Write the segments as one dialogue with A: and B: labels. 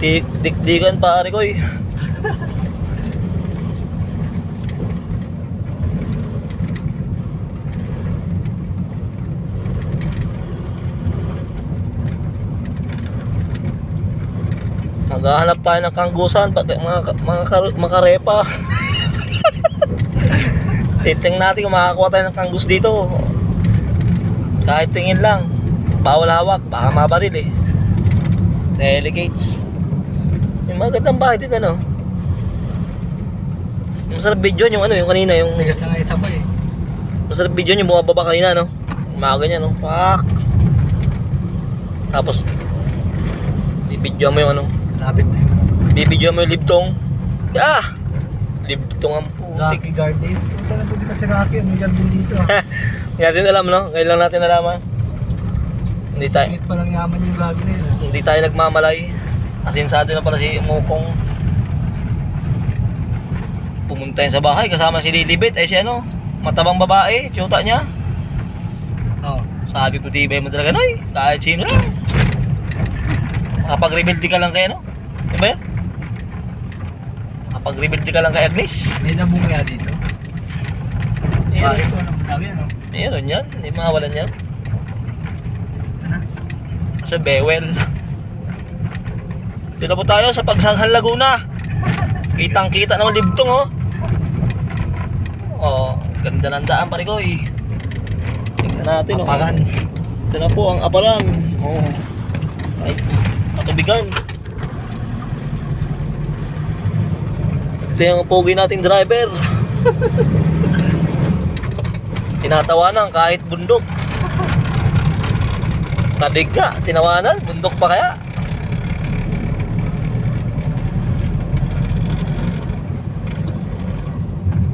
A: Dikdikan pare ko eh. Maghahanap tayo ng kanggusan, pati mga karepa. Titingnan natin kung makakakuha tayo ng kanggus dito. Kahit tingin lang, bawal hawak, baka mabaril eh. Delegates. Yung magandang bahay din ano. Masarap video yung ano, yung kanina yung
B: Tigas na nga yung sabay eh.
A: masarap video yung bumababa kanina no. Umaga niya no. Pak. Tapos bibidyo mo yung ano.
B: Lapit na yun.
A: Bibidyo mo yung libtong. Yeah. Libtong ang
B: Rocky
A: putik.
B: Garden. Punta na po di ba si Rocky? May garden dito ah.
A: Hindi natin alam no. Ngayon lang natin nalaman. Hindi tayo
B: Sakit palang yaman yung gabi na yun ah.
A: Hindi tayo nagmamalay. Asinsado na pala si Mukong. Pumunta yun sa bahay kasama si Lilibet. Ay si ano, matabang babae, tiyuta niya.
B: Oo.
A: Sabi ko tibay mo talaga noy, kahit sino lang. Kapag-rebelde ka lang kay ano? Diba yan? Kapag-rebelde ka lang kay Agnes.
B: May nabunga kaya dito. Bakit ko anong sabi ano?
A: Meron yan, hindi mawalan yan.
B: Ano?
A: Sa Bewel. Dito po tayo sa Pagsanghan Laguna. Kitang kita naman libtong oh. Oh, ganda ng daan pare ko eh. Tingnan natin oh.
B: Apagan.
A: Ito na po ang Apagan. Oh. Ay, katubigan. Ito yung pogi nating driver. Tinatawanan kahit bundok. Tadigga, tinawanan, bundok pa kaya?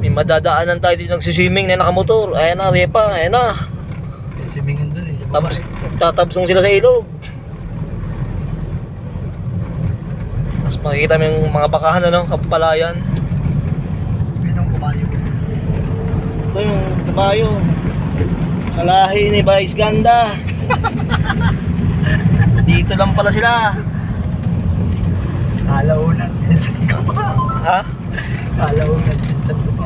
A: May madadaanan tayo dito nagsiswimming na nakamotor. Ayan na, repa, ayan na.
B: May swimmingin dun eh.
A: Tapos, tatabsong sila sa ilog. Tapos makikita mo yung mga bakahan ano, kapalayan.
B: Pinong kumayo.
A: Ito yung kabayo. Sa lahi ni Vice Ganda. Dito lang pala sila.
B: Kalaunan. Pinsan ka pa.
A: Ha?
B: Kalaunan. Pinsan ka pa.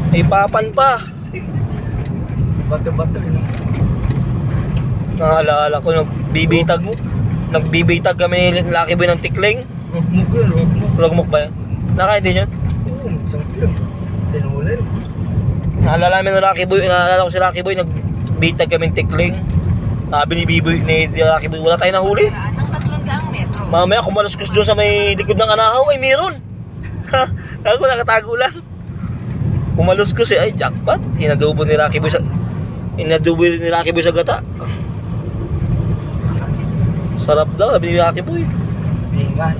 A: May papan pa.
B: Bato-bato yun.
A: Naalala ko, nagbibitag kami ni Lucky Boy ng tikling.
B: Rugmuk yun, rugmuk.
A: Rugmuk ba yan? Nakain din yun?
B: Oo, sarap yun. Tinulin.
A: Naalala ko si Lucky Boy, nagbitag kami ng tikling. Sabi ni Biboy, ni Lucky Boy, wala tayong nahuli. Mamaya kumaluskus doon sa may likod ng anahaw, ay meron. Ha? Ako nakatago lang. Kumaluskus eh, ay jackpot. Inadubo ni Lucky Boy sa gata. Sarap daw, sabi ni Lucky Boy.
B: Bingan.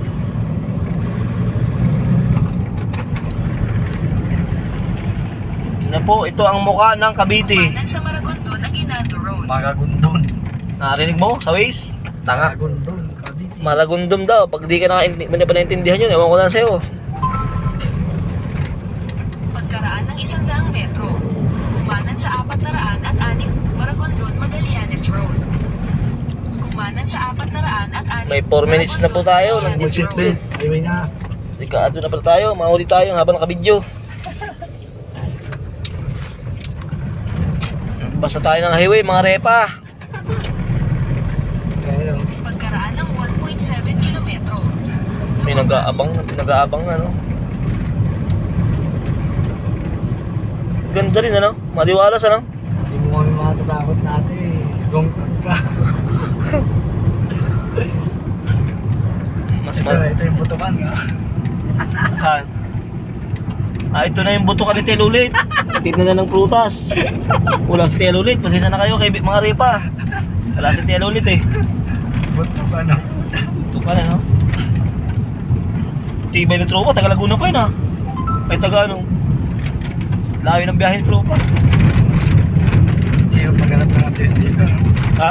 A: Na po, ito ang mukha ng Cavite.
C: Sa Maragondon, Aguinaldo Road.
B: Maragondon.
A: Narinig mo sa Waze? Tanga.
B: Maragondon. Cavite.
A: Maragondom daw. Pag di ka naintindihan yun, ewan ko lang sa'yo.
C: Pagkaraan ng 100 metro. Kumanan sa 406 Maragondon, Magallanes Road. Kumanan sa 406
A: May 4 minutes na po tayo.
C: Magallanes
B: Bullshit
C: Road.
B: din. Highway na.
A: Ikaado na pala tayo. Mahuli tayo habang nakabidyo. Basta tayo ng highway, mga repa.
B: Kaya
C: Pagkaraan ng 1.7 kilometro.
A: May nag-aabang ano. Ganda rin ano. Maliwalas ano.
B: hindi mo kami matatakot natin. Wrong truck ka.
A: Mas
B: Ito yung butukan nga.
A: Saan? Ito na yung buto ka ni Tel ulit. Tignan na ng prutas. Wala si Tel ulit. Pasensya na kayo kay mga repa. Wala si Tel ulit eh.
B: Butukan na.
A: Ito ka na no. Tibay ng tropa. Taga Laguna pa yun ah. Ay taga ano. Lawi ng biyahe ng tropa.
B: Hindi yung paghanap ng address dito. No?
A: Ha?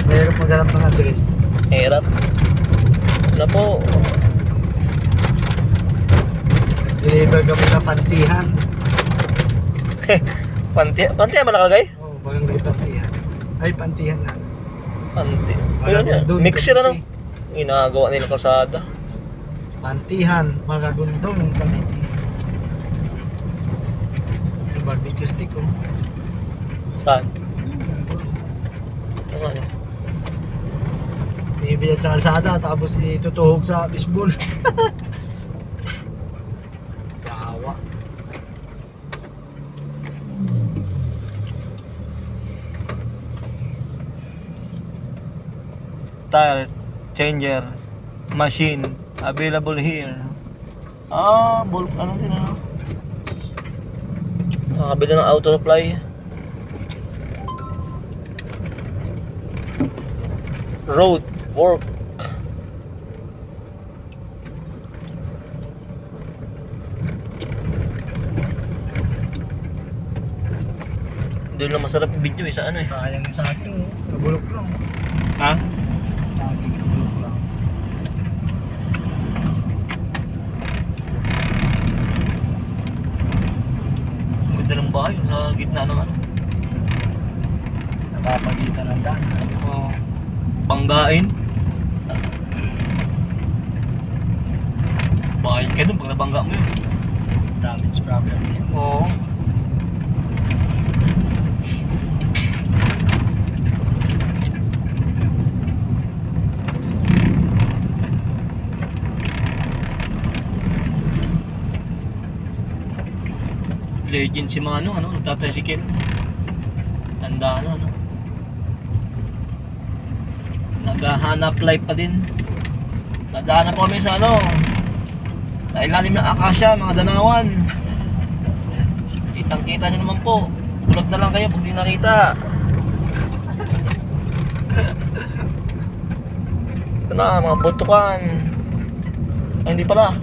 B: Mayroon paghanap ng address.
A: Hirap. Ano po?
B: Deliver kami sa Pantihan.
A: Pantihan ba nakalagay?
B: Oo, barangay Pantihan. Ay, Pantihan na.
A: Panti.
B: Wala
A: Ayun yan.
B: doon,
A: Mixer ano?
B: Cavite.
A: Ginagawa nila kalsada.
B: Pantihan, Maragondon, Cavite. Yung barbecue stick, oh.
A: Saan? Ano ano?
B: Binibilad sa kalsada, tapos itutuhog sa baseball. Yawa.
A: Tire changer machine available here. Ano din ano? Nakabili ng auto supply. Road work. Doon lang masarap yung video sa ano eh.
B: Sayang sa akin, oh. Nabulok lang.
A: Ha?
B: Lagi nabulok lang.
A: Ang ganda ng bahay sa gitna ng ano.
B: Napapagitan ng daan.
A: Oh, banggain. Bayad ka dun pag nabangga mo yun.
B: Damage problem din.
A: Oo. Legend si Mano, ano, nagtatricycle. Tanda na, ano. Naghahanap life pa din. Nadaan na po kami sa ano, sa ilalim ng akasya, mga danawan. Kitang kita nyo naman po. Tulog na lang kayo pag di nakita. Ito na, mga buntukan. Ay, hindi pala.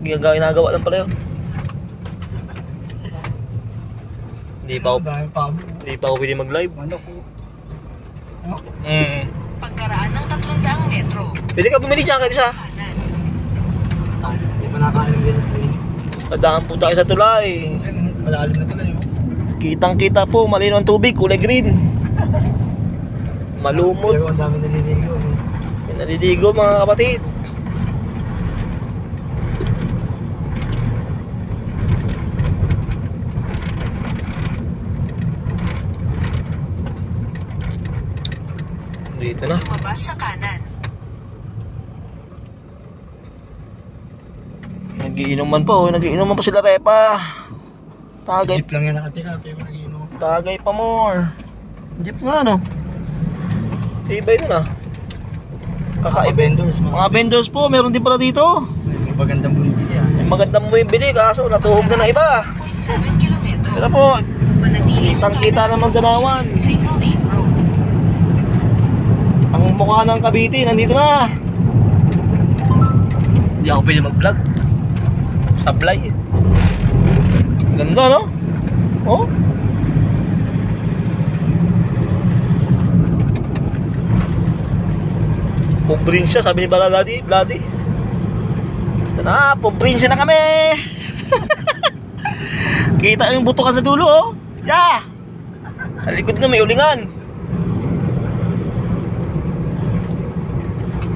A: Ginagawa lang pala yun. Hindi pa ako pwede mag-live.
B: Ano ko? Ano?
C: Pagkaraan ng 300 metro.
A: Pwede ka bumili dyan kahit isa.
C: Kanan.
B: Tayo. Hindi pa nakakain din sa pinig.
A: Padaan po tayo sa tulay.
B: Malalim na tulay, oh.
A: Kitang kita po, malinaw ang tubig, kulay green. Malumot.
B: Pero ang dami naliligo, eh.
A: May naliligo mga kapatid. Dito na.
C: Lumabas sa kanan.
A: Nagiinuman po, nagiinuman pa sila Repa. Tagay,
B: Jeep lang yan nakatira, pero nag-iinom.
A: tagay pa more. Jeep nga no. Tibay na na. Kakaiba.
B: vendors,
A: Mga vendors po, meron din pala dito.
B: May magandang bumibili, ah.
A: May magandang bumibili kaso natuhog na ng iba.
C: 0.7 kilometro.
A: Tara po,
C: Manatili sa
A: Kitang-kita
C: kanan
A: naman
C: ng
A: danawan.
C: Single lane road.
A: ang mukha ng Cavite nandito na. Hindi ako pwede mag-vlog. Sablay. Ganda no? Oh? Pobrinsya, sabi ni Baladadi, Bloody. Ito na, pobrinsya na kami. Kita yung butukan sa dulo, oh. Yeah. Sa likod na may ulingan.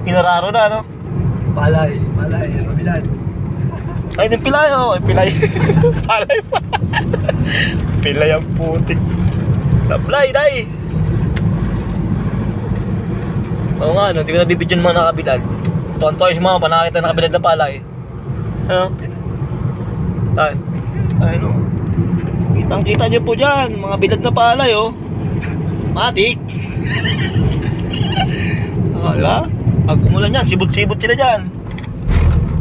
A: Pinararo na, no?
B: Palay, mabilan.
A: Ay, yung pilay, oh. Ay, pilay. Palay pa. Pilay ang putik. Sablay, day. Oo nga, no? Hindi ko nabibidyon mga nakabilad. Tuwan-tuwa yung mga panakita nakabilad na palay. Ano? Ay. Ay, no? Kitang-kita nyo po dyan. Mga bilad na palay, oh. Matik. Wala. Pag umulan yan, sibot-sibot sila dyan.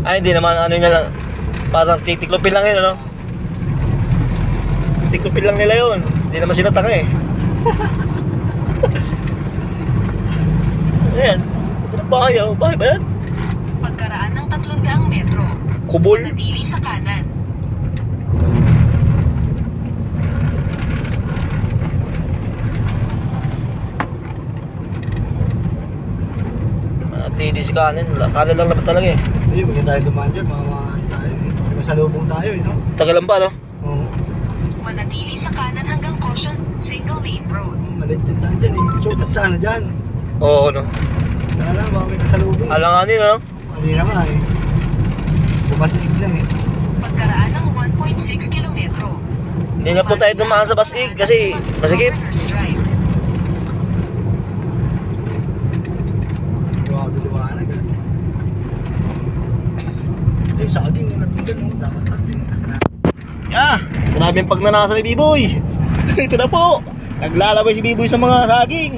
A: Ay, hindi naman, ano nila lang. Parang titiklopin lang yun, ano? Titiklopin lang nila yun. Hindi naman sila tanga, eh. Ayan. Ito na bahay, oh. Bahay ba yan?
C: Pagkaraan ng 300 metro.
A: Kubol.
C: Manatili sa kanan.
A: Tidi si kanin. Kanan lang naman talaga, eh.
B: Ayun, maganda tayo dumaan dyan, mamahan tayo. Masalubong tayo, no?
A: Tagalan pa, no?
B: Oo.
C: Manatili sa kanan hanggang Caution Single Lane Road.
B: Maliit din tayo dyan, eh. So, ba't sana dyan?
A: Oo, no?
B: Wala, baka may kasalubong.
A: Alanganin, ano?
B: Kanina nga eh. Bumasig lang eh.
C: Pagkaraan ng 1.6 kilometro.
A: Hindi na po tayo dumaan sa Basig kasi masikip.
C: Governor's Drive.
B: Grabe liwanag ah. Eh, sa akin, nagpunta mo. Dapat natin kasalanan.
A: Yeah, grabe yung pagnanasa ni B-Boy. Ito na po. Naglalabay si B-Boy sa mga saging.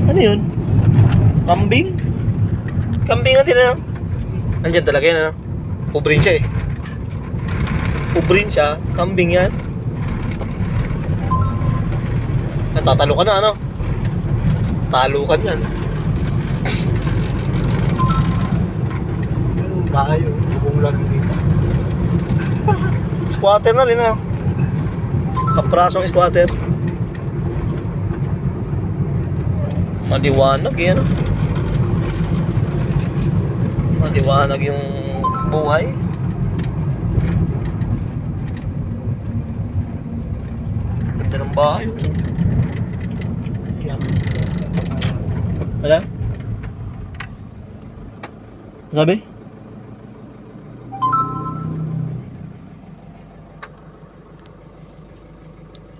A: Ano yun? Kambing? Kambing natin ano? Nandyan talaga yan ano? Ubrin siya eh. Ubrin siya, kambing yan. Natatalo ka na ano? Talukan yan.
B: Ano, bahay oh. Bubong lang dito.
A: Squatter na rin ano? Kaprasong squatter. Maliwanag eh ano? Maliwanag yung buhay. Ganda ng bahay. Wala? Sabi?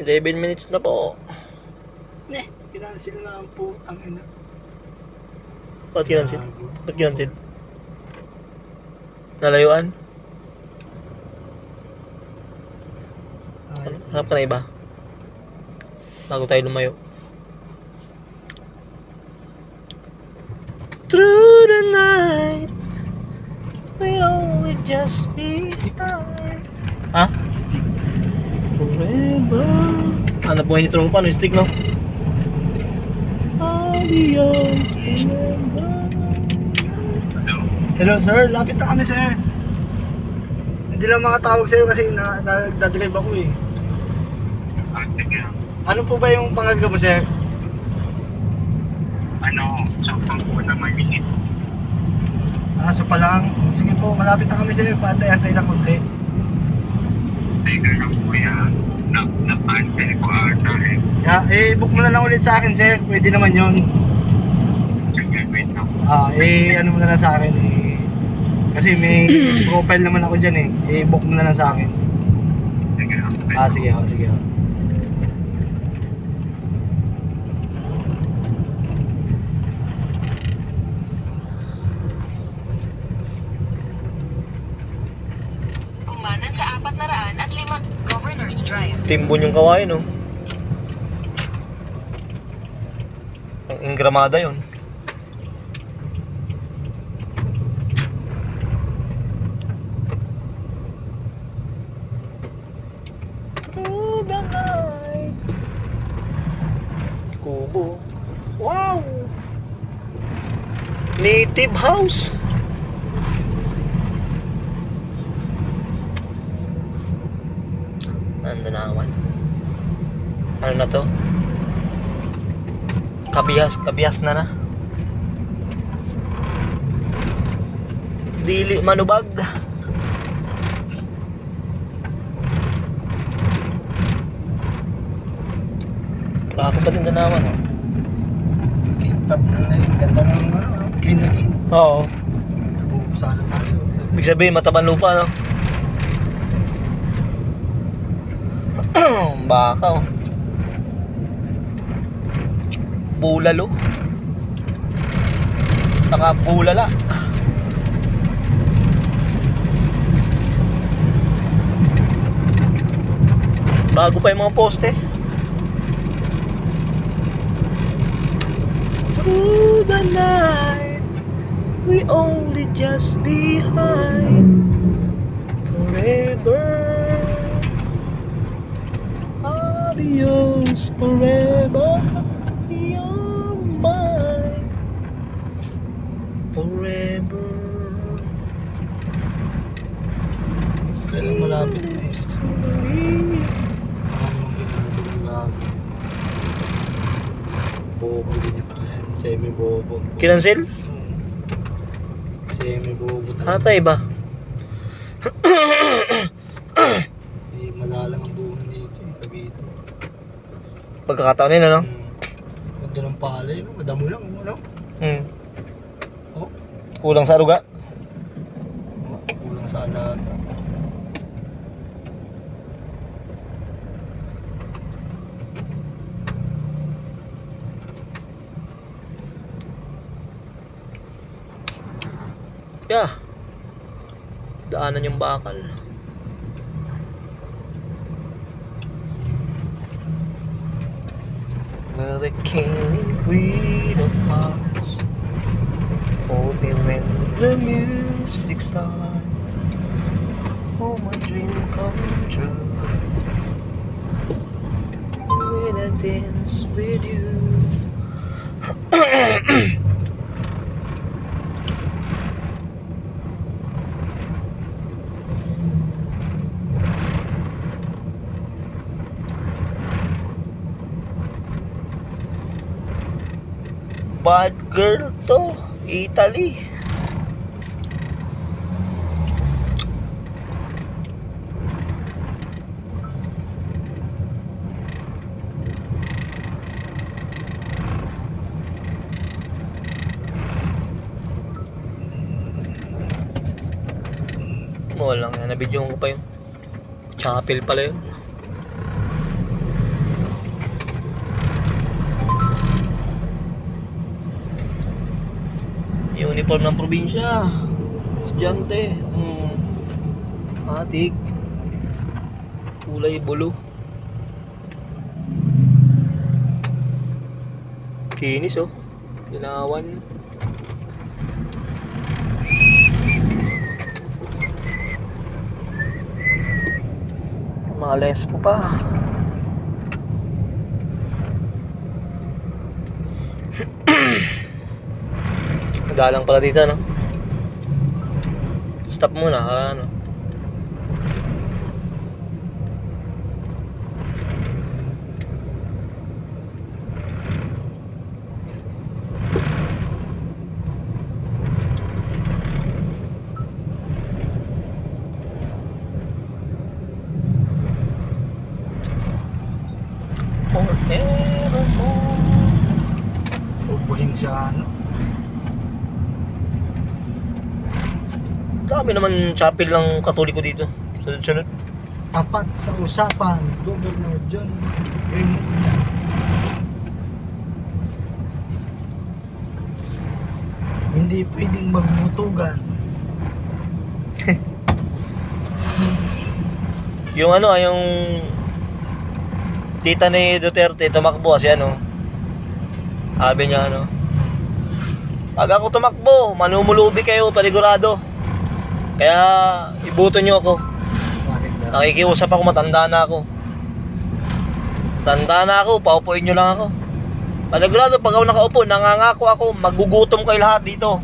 A: "11 minutes na po."
B: Ne, kinansel na ang putang ina.
A: Ba't kinansil? Ba't kinansil? Nalayuan?
B: Ay,
A: Hanap ka na iba? Bago tayo lumayo. Through the night, we'll only just be high. Ha? Forever. Hanap buhay ni Trumpa, no? Stick, no? I'll be yours forever.
B: hello sir, lapit na kami sir. Hindi lang makatawag sa'yo kasi nagdadrive ako eh. Ano po ba yung pangalan mo sir?
D: Sakto po na mainit.
B: So pa lang. Sige po, malapit na kami sir. Paantay-antay lang konti.
D: Teka lang po yan. Na-cancel ko ata eh.
B: Yeah, book mo na lang ulit sa akin sir. Pwede naman yun.
D: Sige, wait lang.
B: Ano mo na lang sa akin eh. Kasi may profile naman ako dyan eh. Book mo na lang sa akin.
D: Sige lang.
B: Sige ho, sige ho.
C: Kumanan sa 405 Governor's Drive.
A: Timbon yung kawain, no? Ang ingramada yun. Through the night. Kubo. Wow! Native house. Nandun na naman. Ano na to? Kabihas na. Dili manubag. Kaso pa din na naman, oh.
B: Top na yun. Ganda ng clean na clean.
A: Oo.
B: Sana tayo.
A: Ibig sabihin, matabang lupa, no? Baka, oh. Bulalo. Saka bulala. Bago pa yung mga poste. Through the night, we only just behind forever. Adios forever. You're mine forever.
B: Saan ang malapit na eh? Bobo din yung pangalan. Semi-bobo.
A: Kinansel?
B: Semi-bobo
A: Atay ba?
B: May malalang ang buhay dito. Kabito.
A: Pagkakataon nila, no?
B: Ganda ng palay, no? Madamo lang, ano?
A: Hmm.
B: Oh,
A: Kulang sa ruga.
B: kulang sa alaga.
A: Yeah. Daanan yung bakal. Well, the king and queen of hearts, hold me when the music starts. Oh, my dream come true when I dance with you. Bad girl to, Italy. Mo lang yan, nabidyo ko pa yun. Chapel pala yun. Uniform ng probinsya. Estudyante. Atik. Kulay bulo. Kinis oh. Ginawan. Mga lespo pa. Galang pala dito, no? Stop muna, ano? Forevermore.
B: Pupuling siya, ano?
A: Dami naman chapel ng Katoliko dito. Sunod-sunod.
B: Tapat sa usapan, Governor John M. Hindi pwedeng magmutugan.
A: Yung ano, yung tita ni Duterte tumakbo kasi ano. Sabi niya ano. Pag ako tumakbo, manumulubi kayo, panigurado. Kaya ibuto niyo ako.
B: Bakit na?
A: Nakikiusap ako, matanda na ako. Tanda na ako, paupuin niyo lang ako. Panigurado, pag ako nakaupo, nangangako ako, magugutom kayo lahat dito.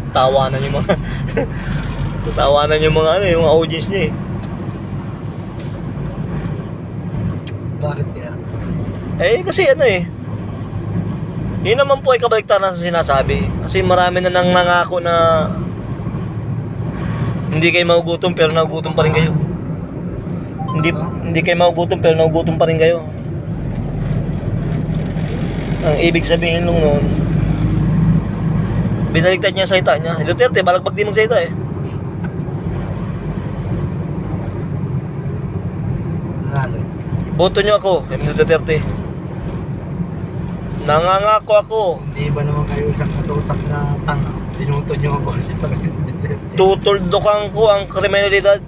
A: Tawanan yung mga tawanan yung mga ano, yung mga audience niya eh.
B: Bakit kaya?
A: Eh kasi ano eh. Yun naman po ay kabaliktaran sa sinasabi. Kasi marami na nang nangako na hindi kayo magugutom pero nagugutom pa rin kayo. Hindi kayo magugutom pero nagugutom pa rin kayo. Ang ibig sabihin nung noon, binaligtad niya ang salita niya. Duterte, balagbag din magsalita eh.
B: Lalo.
A: Boto niyo ako, Emilio Duterte. Nangangako ako.
B: Hindi ba naman kayo isang katutak na tanga? Binuto nyo ako kasi talaga si Duterte.
A: Tutuldukan ko ang kriminalidad.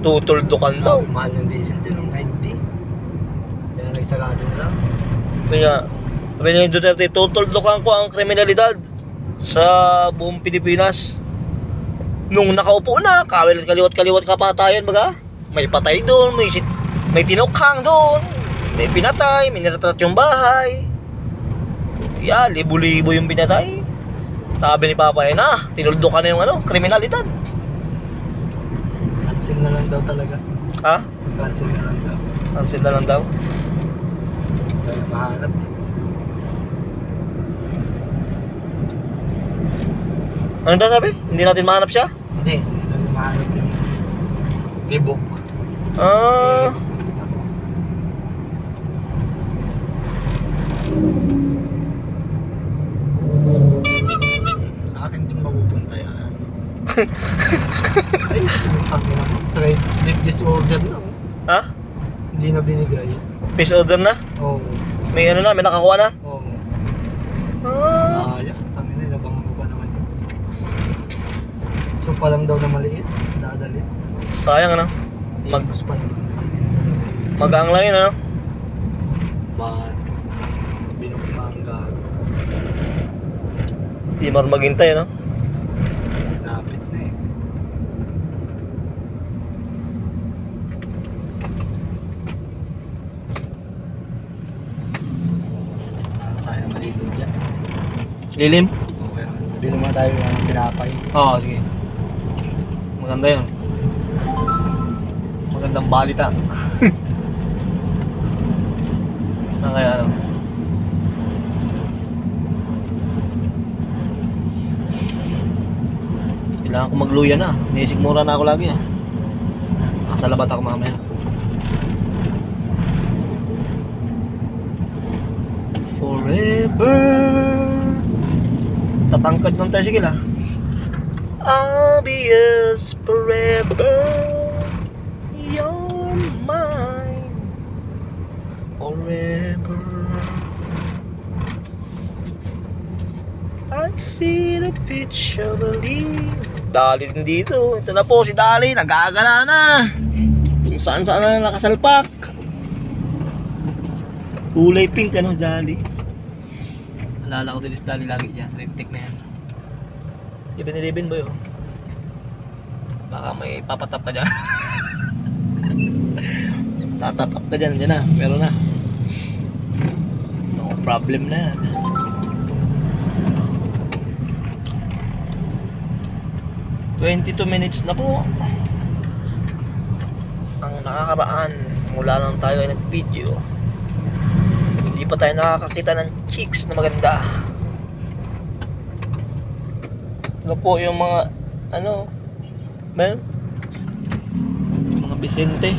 A: Tutuldukan daw.
B: Mahal ng diesel din ng 90. Kaya nagsarado na lang.
A: Kaya, sabi ni Duterte, tutuldukan ko ang kriminalidad sa buong Pilipinas. Nung nakaupo na, kaliwat-kaliwat kapatayan baga. May patay doon, may tinukhang doon, may pinatay, may niratrat yung bahay. Yeah, libo-libo yung pinatay. Sabi ni Papa, tinuldukan na yung ano, kriminalidad.
B: Cancel na lang daw talaga.
A: Ha?
B: Cancel na lang daw.
A: Cancel na lang daw.
B: Dahil mahanap eh.
A: Ano daw sabi? Hindi natin mahanap siya?
B: Hindi namin mahanap yung libok.
A: Ah,
B: Ay, ang ina mo. Trade deep disorder na.
A: Ha?
B: Hindi na binigay.
A: Fish order na?
B: Oo.
A: May ano na, may nakakuha na?
B: Oo.
A: Ah.
B: Ang ina, nabangan ko pa naman yun. So pa lang daw na maliit. Dadali.
A: Sayang ano?
B: Mas pa naman.
A: Magaang lang yun ano?
B: Man. Binukmangga.
A: Di mar maghintay ano?
B: Lapit na eh. Tayo maligo dyan.
A: Lilim?
B: Okay. Sabi naman tayo ng pinapay.
A: Oo, sige. Maganda yun. Magandang balita. Saan kaya ano? Kailangan ko magluya na. Nisikmura na ako lagi ah. Nasa labat ako mamaya. Forever. Tatangkad ng tricycle ah. I'll be yours forever. You're mine forever. I see the picture believe. Dali din dito. Ito na po si Dali. Nagagala na. Kung saan saan na nakasalpak. Kulay pink ano Dali. Alala ko din si Dali lagi dyan. Rintik na yan. 7-Eleven ba yun? Baka may papatap ka dyan. Tatatap ka dyan. Dyan na. Meron na. No problem na yan. ...22 minutes na po ang nakakaraan mula lang tayo ay nag-video. Hindi pa tayo nakakakita ng chicks na maganda. Ito po yung mga ano mga Vicente.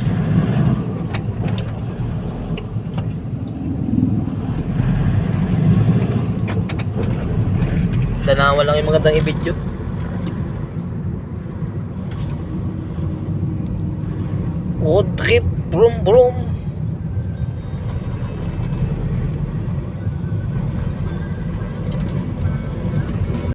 A: Danawa lang yung magandang i-video. Road trip, brum brum.